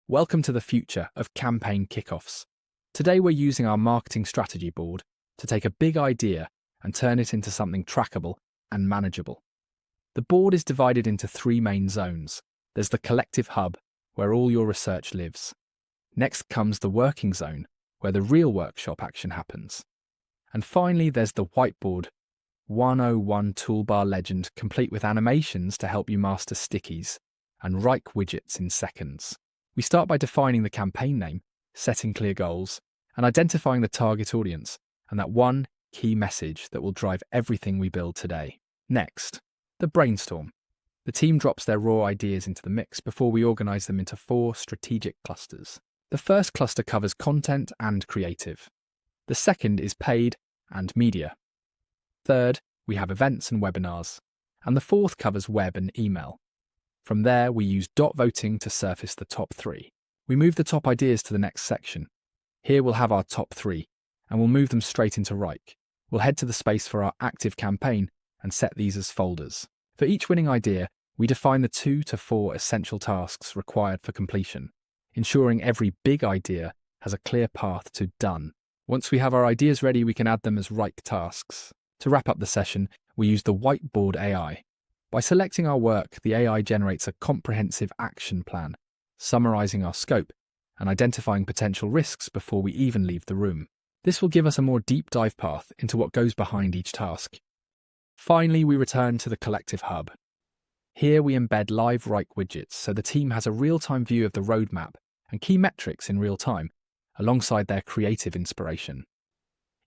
Welcome to the future of campaign kickoffs. Today we're using our marketing strategy board to take a big idea and turn it into something trackable and manageable. The board is divided into three main zones. There's the collective hub, where all your research lives. Next comes the working zone, where the real workshop action happens. And finally, there's the Whiteboard 101 toolbar legend, complete with animations to help you master stickies and Wrike widgets in seconds. We start by defining the campaign name, setting clear goals, and identifying the target audience and that one key message that will drive everything we build today. Next, the brainstorm. The team drops their raw ideas into the mix before we organize them into 4 strategic clusters. The first cluster covers content and creative. The second is paid and media. Third, we have events and webinars. And the fourth covers web and email. From there, we use dot voting to surface the top 3. We move the top ideas to the next section. Here we'll have our top 3, and we'll move them straight into Wrike. We'll head to the space for our active campaign and set these as folders. For each winning idea, we define the 2 to 4 essential tasks required for completion, ensuring every big idea has a clear path to done. Once we have our ideas ready, we can add them as Wrike tasks. To wrap up the session, we use the Whiteboard AI. By selecting our work, the AI generates a comprehensive action plan, summarizing our scope and identifying potential risks before we even leave the room. This will give us a more deep dive path into what goes behind each task. Finally, we return to the collective hub. Here we embed live Wrike widgets so the team has a real-time view of the roadmap and key metrics in real time, alongside their creative inspiration.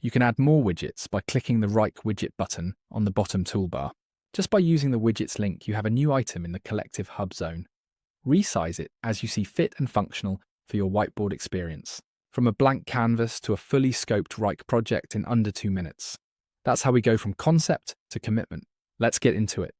You can add more widgets by clicking the Wrike widget button on the bottom toolbar. Just by using the widgets link, you have a new item in the collective hub zone. Resize it as you see fit and functional for your whiteboard experience. From a blank canvas to a fully scoped Wrike project in under 2 minutes. That's how we go from concept to commitment. Let's get into it.